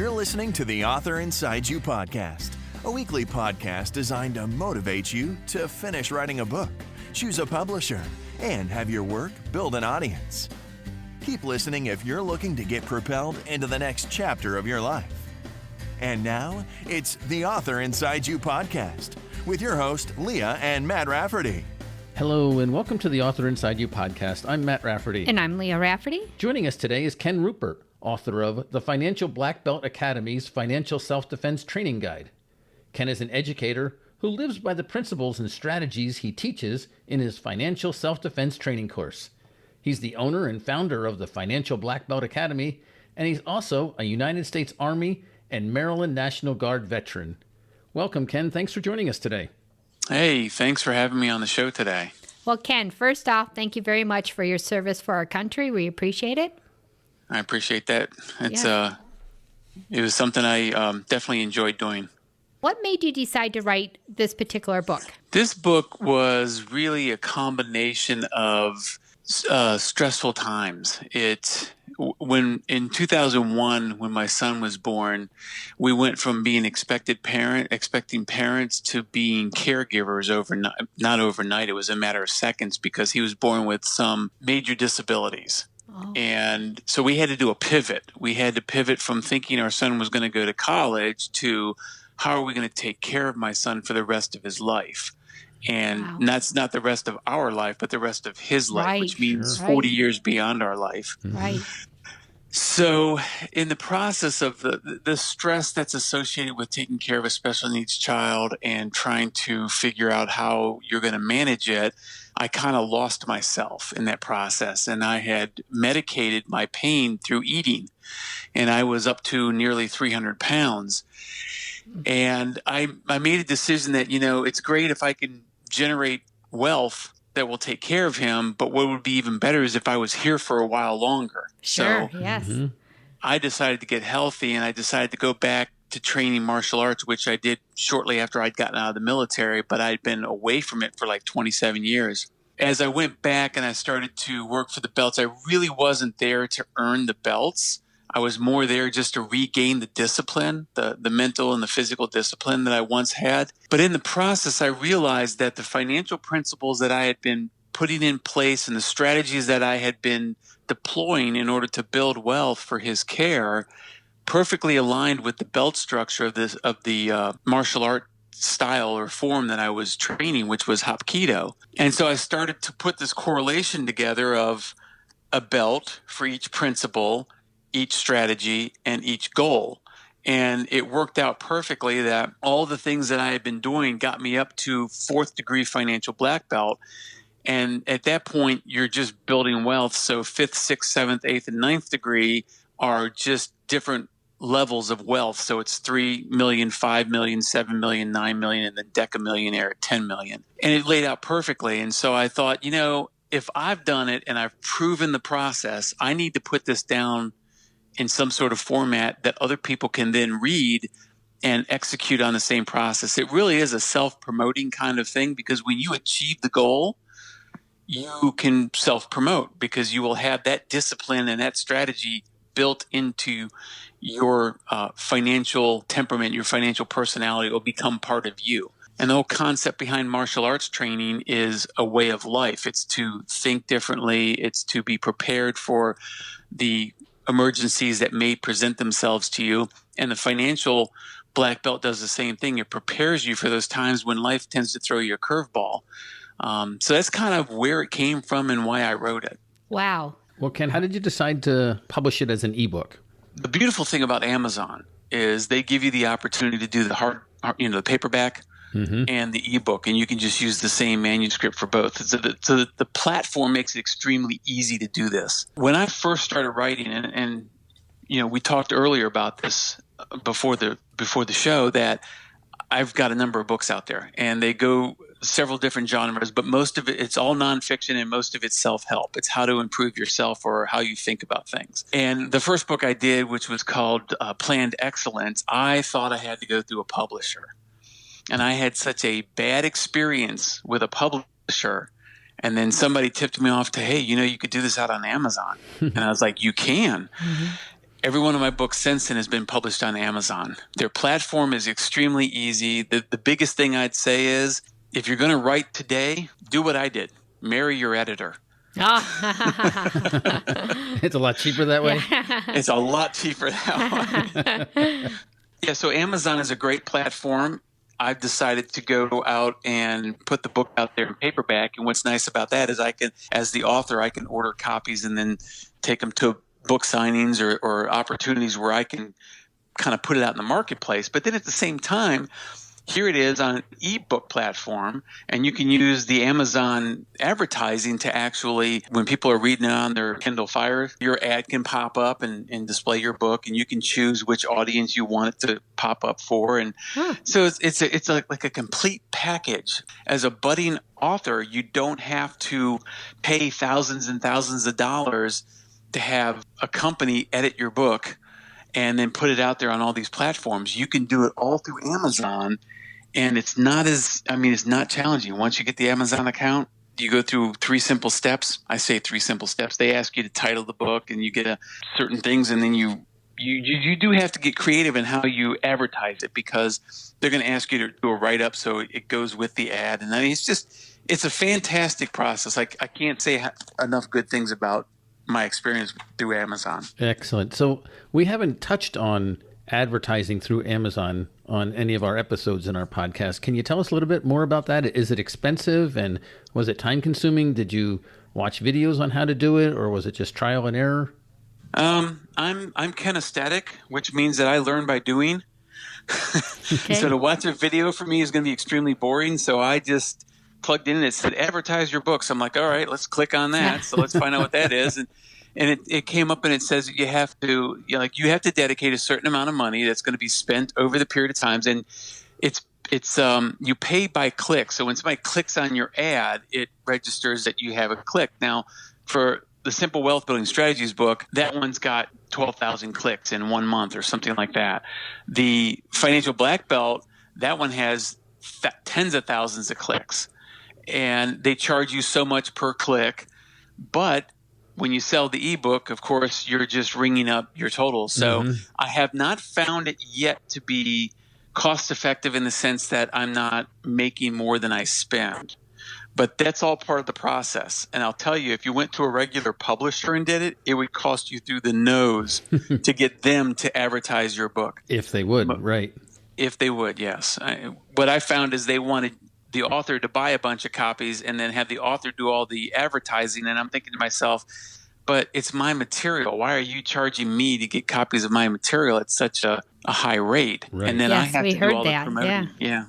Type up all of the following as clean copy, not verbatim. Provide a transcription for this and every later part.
You're listening to the Author Inside You podcast, a weekly podcast designed to motivate you to finish writing a book, choose a publisher, and have your work build an audience. Keep listening if you're looking to get propelled into the next chapter of your life. And now, it's the Author Inside You podcast with your host, Leah and Matt Rafferty. Hello, and welcome to the Author Inside You podcast. I'm Matt Rafferty. And I'm Leah Rafferty. Joining us today is Ken Rupert, author of the Financial Black Belt Academy's Financial Self-Defense Training Guide. Ken is an educator who lives by the principles and strategies he teaches in his Financial Self-Defense Training course. He's the owner and founder of the Financial Black Belt Academy, and he's also a United States Army and Maryland National Guard veteran. Welcome, Ken. Thanks for joining us today. Hey, thanks for having me on the show today. Well, Ken, first off, thank you very much for your service for our country. We appreciate it. I appreciate that. It was something I definitely enjoyed doing. What made you decide to write this particular book? This book was really a combination of stressful times. When in 2001, when my son was born, we went from being expecting parents to being caregivers overnight. Not overnight, it was a matter of seconds because he was born with some major disabilities. Oh. And so we had to do a pivot. We had to pivot from thinking our son was going to go to college to how are we going to take care of my son for the rest of his life? And that's not the rest of our life, but the rest of his life, which means 40 years beyond our life. Right. So in the process of the stress that's associated with taking care of a special needs child and trying to figure out how you're going to manage it, I kind of lost myself in that process. And I had medicated my pain through eating. And I was up to nearly 300 pounds. And I made a decision that, it's great if I can generate wealth that will take care of him. But what would be even better is if I was here for a while longer. Sure, so yes. I decided to get healthy, and I decided to go back to training martial arts, which I did shortly after I'd gotten out of the military, but I'd been away from it for like 27 years. As I went back and I started to work for the belts, I really wasn't there to earn the belts. I was more there just to regain the discipline, the mental and the physical discipline that I once had. But in the process, I realized that the financial principles that I had been putting in place and the strategies that I had been deploying in order to build wealth for his care perfectly aligned with the belt structure of the martial art style or form that I was training, which was Hapkido. And so I started to put this correlation together of a belt for each principle, each strategy, and each goal. And it worked out perfectly that all the things that I had been doing got me up to 4th degree financial black belt. And at that point, you're just building wealth. So 5th, 6th, 7th, 8th, and 9th degree are just different levels of wealth. So it's 3 million, 5 million, 7 million, 9 million, and then decamillionaire at 10 million. And it laid out perfectly. And so I thought, if I've done it and I've proven the process, I need to put this down in some sort of format that other people can then read and execute on the same process. It really is a self-promoting kind of thing because when you achieve the goal, you can self-promote because you will have that discipline and that strategy built into your financial temperament, your financial personality will become part of you. And the whole concept behind martial arts training is a way of life. It's to think differently. It's to be prepared for the emergencies that may present themselves to you. And the financial black belt does the same thing. It prepares you for those times when life tends to throw you a curveball. So that's kind of where it came from and why I wrote it. Wow. Well, Ken, how did you decide to publish it as an ebook? The beautiful thing about Amazon is they give you the opportunity to do the paperback and the ebook, and you can just use the same manuscript for both. So the platform makes it extremely easy to do this. When I first started writing, and we talked earlier about this before the show, that I've got a number of books out there, and they go several different genres, but most of it's all nonfiction and most of it's self-help. It's how to improve yourself or how you think about things. And the first book I did, which was called Planned Excellence, I thought I had to go through a publisher. And I had such a bad experience with a publisher. And then somebody tipped me off to, hey, you could do this out on Amazon. And I was like, you can. every one of my books since then has been published on Amazon. Their platform is extremely easy. The biggest thing I'd say is, if you're going to write today, do what I did. Marry your editor. It's a lot cheaper that way. It's a lot cheaper that way. Yeah, so Amazon is a great platform. I've decided to go out and put the book out there in paperback. And what's nice about that is I can, as the author, I can order copies and then take them to book signings or opportunities where I can kind of put it out in the marketplace. But then at the same time, here it is on an ebook platform, and you can use the Amazon advertising to actually, when people are reading it on their Kindle Fire, your ad can pop up and display your book, and you can choose which audience you want it to pop up for. And so it's like a complete package. As a budding author, you don't have to pay thousands and thousands of dollars to have a company edit your book and then put it out there on all these platforms. You can do it all through Amazon, and it's not challenging. Once you get the Amazon account, you go through 3 simple steps. I say 3 simple steps. They ask you to title the book, and you get certain things, and then you do have to get creative in how you advertise it, because they're going to ask you to do a write-up so it goes with the ad. And I mean, it's a fantastic process. I can't say enough good things about my experience through Amazon. Excellent. So we haven't touched on advertising through Amazon on any of our episodes in our podcast. Can you tell us a little bit more about that? Is it expensive, and was it time consuming? Did you watch videos on how to do it, or was it just trial and error? I'm kinesthetic, which means that I learn by doing. Okay. So to watch a video for me is going to be extremely boring. So I just plugged in and it said, advertise your books. I'm like, all right, let's click on that. So let's find out what that is. And it came up and it says you have to dedicate a certain amount of money that's going to be spent over the period of times. And it's you pay by click. So when somebody clicks on your ad, it registers that you have a click. Now, for the Simple Wealth Building Strategies book, that one's got 12,000 clicks in 1 month or something like that. The Financial Black Belt, that one has tens of thousands of clicks. And they charge you so much per click. But when you sell the ebook, of course, you're just ringing up your total. So I have not found it yet to be cost effective in the sense that I'm not making more than I spend. But that's all part of the process. And I'll tell you, if you went to a regular publisher and did it, it would cost you through the nose to get them to advertise your book. If they would, right. If they would, yes. What I found is they wanted the author to buy a bunch of copies and then have the author do all the advertising. And I'm thinking to myself, but it's my material. Why are you charging me to get copies of my material at such a high rate? Right. And then Yes, I have we to heard do all that, the promoting. Yeah.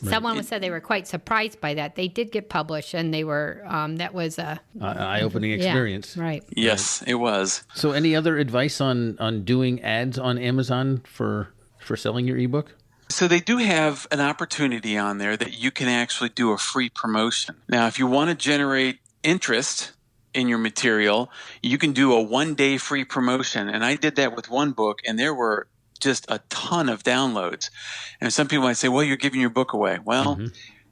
Someone said they were quite surprised by that. They did get published, and they were that was a eye-opening experience. Yeah, right. Yes, it was. So any other advice on doing ads on Amazon for selling your ebook? So they do have an opportunity on there that you can actually do a free promotion. Now, if you want to generate interest in your material, you can do a 1-day free promotion. And I did that with one book, and there were just a ton of downloads. And some people might say, well, you're giving your book away. Well,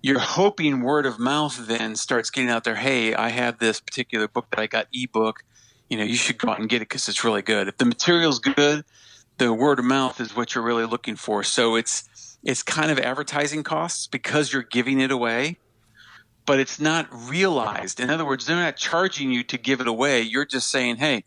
you're hoping word of mouth then starts getting out there. Hey, I have this particular book that I got ebook. You should go out and get it because it's really good. If the material's good, the word of mouth is what you're really looking for. So it's kind of advertising costs because you're giving it away, but it's not realized. In other words, they're not charging you to give it away. You're just saying, hey,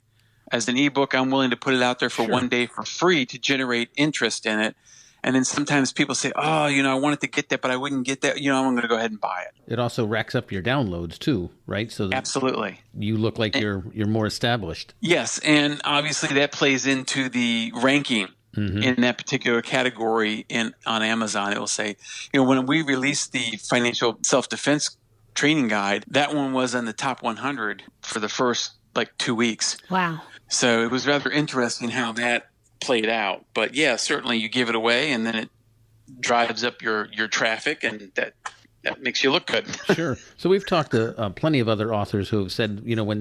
as an ebook, I'm willing to put it out there for 1 day for free to generate interest in it. And then sometimes people say, oh, I wanted to get that, but I wouldn't get that. I'm going to go ahead and buy it. It also racks up your downloads too, right? So that Absolutely. you look like you're more established. Yes, and obviously that plays into the ranking in that particular category on Amazon. It will say, when we released the Financial Self-Defense Training Guide, that one was on the top 100 for the first 2 weeks. Wow. So it was rather interesting how that played out. But yeah, certainly you give it away and then it drives up your traffic, and that makes you look good. Sure. So we've talked to plenty of other authors who have said, when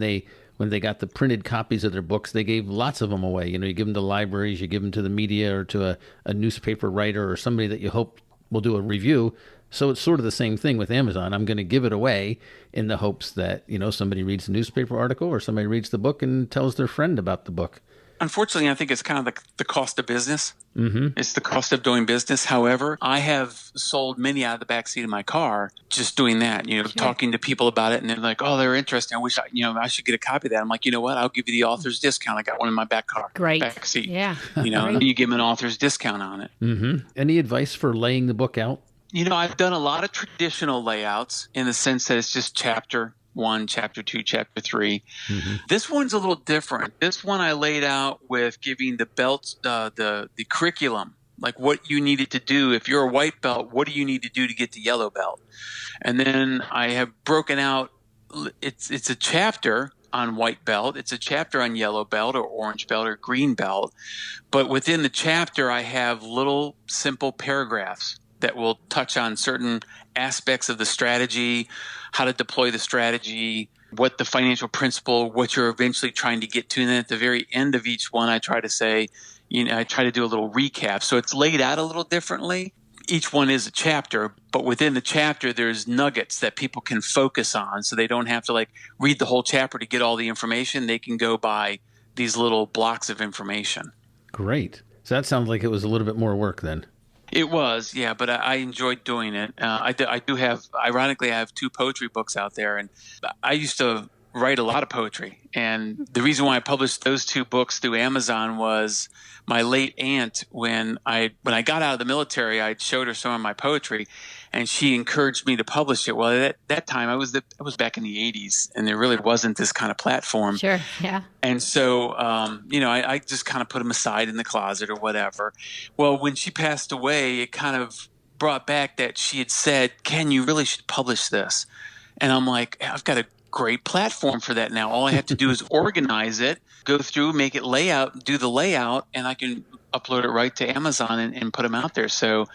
they got the printed copies of their books, they gave lots of them away. You give them to libraries, you give them to the media or to a newspaper writer or somebody that you hope will do a review. So it's sort of the same thing with Amazon. I'm going to give it away in the hopes that, somebody reads the newspaper article or somebody reads the book and tells their friend about the book. unfortunately, I think it's kind of like the cost of business. Mm-hmm. It's the cost of doing business. However, I have sold many out of the backseat of my car just doing that, talking to people about it. And they're like, oh, they're interested. I wish I should get a copy of that. I'm like, you know what? I'll give you the author's discount. I got one in my back seat. Yeah. And you give them an author's discount on it. Mm-hmm. Any advice for laying the book out? I've done a lot of traditional layouts in the sense that it's just chapter 1, chapter 2, chapter 3. Mm-hmm. This one's a little different. This one I laid out with giving the belts, the curriculum, like what you needed to do. If you're a white belt, what do you need to do to get to yellow belt? And then I have broken out, it's a chapter on white belt. It's a chapter on yellow belt or orange belt or green belt. But within the chapter, I have little simple paragraphs that will touch on certain aspects of the strategy, how to deploy the strategy, what the financial principle, what you're eventually trying to get to. And then at the very end of each one, I try to say, I try to do a little recap. So it's laid out a little differently. Each one is a chapter, but within the chapter, there's nuggets that people can focus on. So they don't have to read the whole chapter to get all the information. They can go by these little blocks of information. Great. So that sounds like it was a little bit more work then. It was, yeah, but I enjoyed doing it. I do have, ironically, I have 2 poetry books out there, and I used to write a lot of poetry. And the reason why I published those 2 books through Amazon was my late aunt, when I got out of the military, I showed her some of my poetry, and she encouraged me to publish it. Well, at that time, I was back in the 80s, and there really wasn't this kind of platform. Sure, yeah. And so, I just kind of put them aside in the closet or whatever. Well, when she passed away, it kind of brought back that she had said, Ken, you really should publish this. And I'm like, I've got a great platform for that now. All I have to do is organize it, go through, make it do the layout, and I can upload it right to Amazon and put them out there. So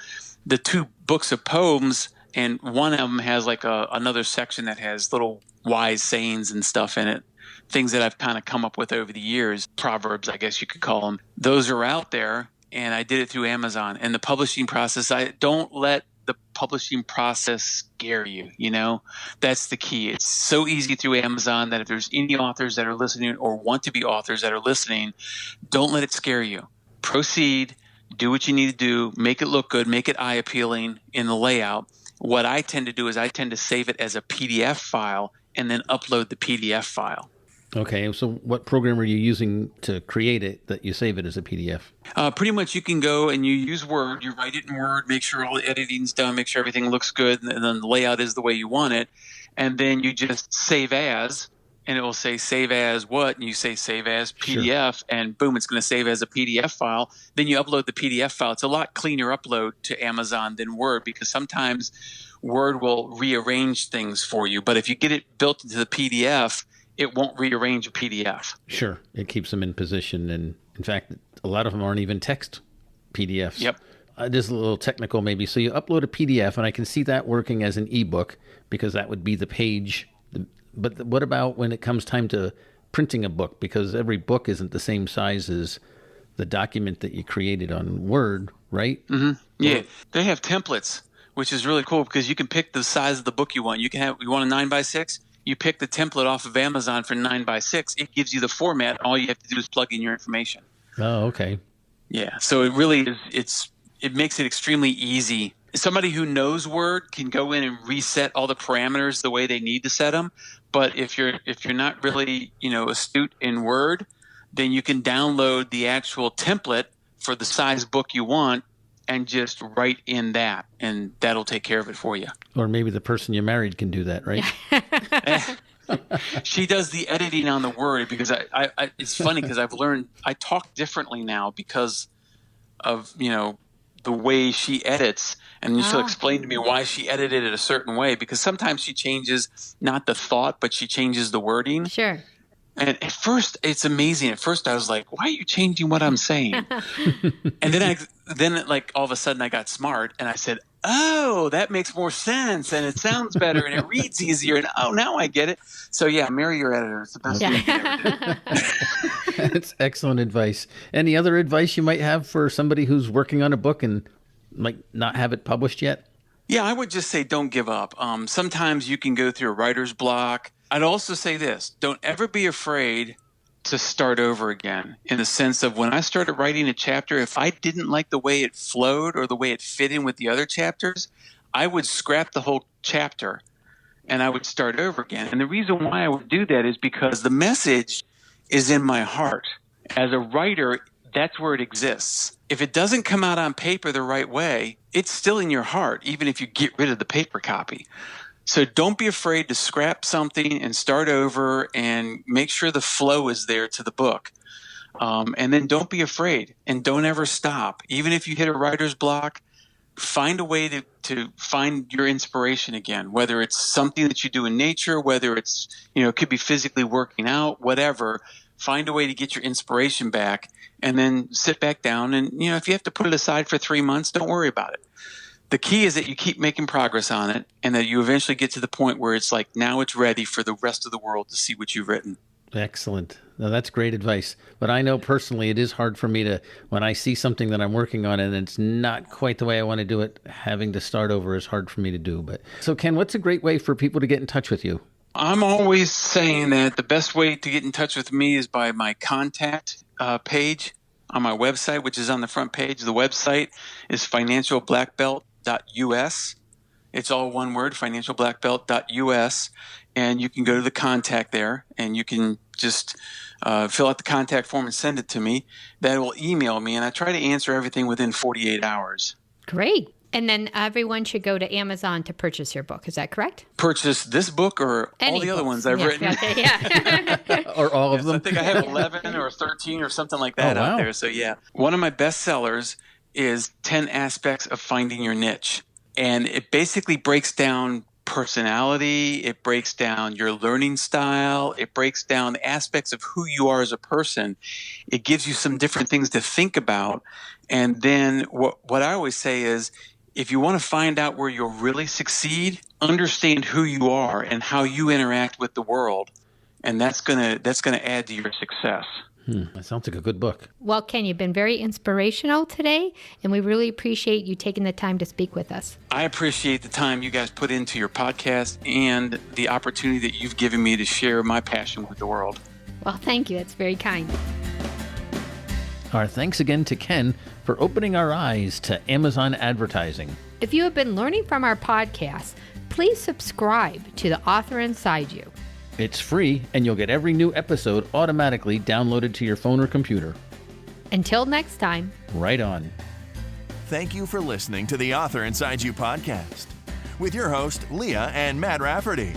the 2 books of poems, and one of them has another section that has little wise sayings and stuff in it, things that I've kind of come up with over the years, proverbs, I guess you could call them. Those are out there, and I did it through Amazon. And the publishing process, I don't let the publishing process scare you. That's the key. It's so easy through Amazon that if there's any authors that are listening or want to be authors that are listening, don't let it scare you. Proceed, do what you need to do, make it look good, make it eye appealing in the layout. What I tend to do is I tend to save it as a PDF file and then upload the PDF file. Okay, so what program are you using to create it that you save it as a PDF? Pretty much you can go and you use Word, you write it in Word, make sure all the editing's done, make sure everything looks good, and then the layout is the way you want it. And then you just save as, and it will say save as what? And you say save as PDF, sure. And boom, it's going to save as a PDF file. Then you upload the PDF file. It's a lot cleaner upload to Amazon than Word, because sometimes Word will rearrange things for you. But if you get it built into the PDF, it won't rearrange a PDF. Sure. It keeps them in position. And in fact, a lot of them aren't even text PDFs. Yep. This is a little technical maybe. So you upload a PDF, and I can see that working as an ebook because that would be the page. But what about when it comes time to printing a book? Because every book isn't the same size as the document that you created on Word, right? Mm-hmm. Yeah. They have templates, which is really cool because you can pick the size of the book you want. You want a 9x6? You pick the template off of Amazon for 9x6. It gives you the format. All you have to do is plug in your information. Oh, okay. Yeah. So it really is. It makes it extremely easy. Somebody who knows Word can go in and reset all the parameters the way they need to set them. But if you're not really astute in Word, then you can download the actual template for the size book you want and just write in that, and that'll take care of it for you. Or maybe the person you married can do that, right? She does the editing on the Word because I it's funny because I've learned I talk differently now because of the way she edits, and she'll explain to me why she edited it a certain way, because sometimes she changes not the thought, but she changes the wording. Sure. And at first, it's amazing. At first, I was like, "Why are you changing what I'm saying?" And then all of a sudden, I got smart, and I said, "Oh, that makes more sense, and it sounds better, and it reads easier." And now I get it. So yeah, marry your editor. It's the best thing you can ever do. That's excellent advice. Any other advice you might have for somebody who's working on a book and might not have it published yet? Yeah, I would just say don't give up. Sometimes you can go through a writer's block. I'd also say this: don't ever be afraid to start over again, in the sense of when I started writing a chapter, if I didn't like the way it flowed or the way it fit in with the other chapters, I would scrap the whole chapter and I would start over again. And the reason why I would do that is because the message is in my heart. As a writer, that's where it exists. If it doesn't come out on paper the right way, it's still in your heart, even if you get rid of the paper copy. So don't be afraid to scrap something and start over and make sure the flow is there to the book. And then don't be afraid and don't ever stop. Even if you hit a writer's block, find a way to find your inspiration again, whether it's something that you do in nature, whether it's, it could be physically working out, whatever. Find a way to get your inspiration back and then sit back down. And, if you have to put it aside for 3 months, don't worry about it. The key is that you keep making progress on it and that you eventually get to the point where it's like, now it's ready for the rest of the world to see what you've written. Excellent. Now, that's great advice. But I know personally it is hard for me to, when I see something that I'm working on and it's not quite the way I want to do it, having to start over is hard for me to do. But so, Ken, what's a great way for people to get in touch with you? I'm always saying that the best way to get in touch with me is by my contact page on my website, which is on the front page. The website is financialblackbelt.us. It's all one word, financialblackbelt.us. And you can go to the contact there and you can just fill out the contact form and send it to me. That will email me, and I try to answer everything within 48 hours. Great. And then everyone should go to Amazon to purchase your book. Is that correct? Purchase this book or all the other ones I've written? Yeah. Or all of them? I think I have 11 or 13 or something like that out there. So, yeah. One of my best sellers is 10 Aspects of Finding Your Niche. And it basically breaks down personality. It breaks down your learning style. It breaks down aspects of who you are as a person. It gives you some different things to think about. And then what I always say is, if you want to find out where you'll really succeed, understand who you are and how you interact with the world, and that's gonna add to your success. That sounds like a good book. Well, Ken, you've been very inspirational today, and we really appreciate you taking the time to speak with us. I appreciate the time you guys put into your podcast and the opportunity that you've given me to share my passion with the world. Well, thank you. That's very kind. Our thanks again to Ken for opening our eyes to Amazon advertising. If you have been learning from our podcast, please subscribe to The Author Inside You. It's free, and you'll get every new episode automatically downloaded to your phone or computer. Until next time. Right on. Thank you for listening to the Author Inside You podcast with your host, Leah and Matt Rafferty.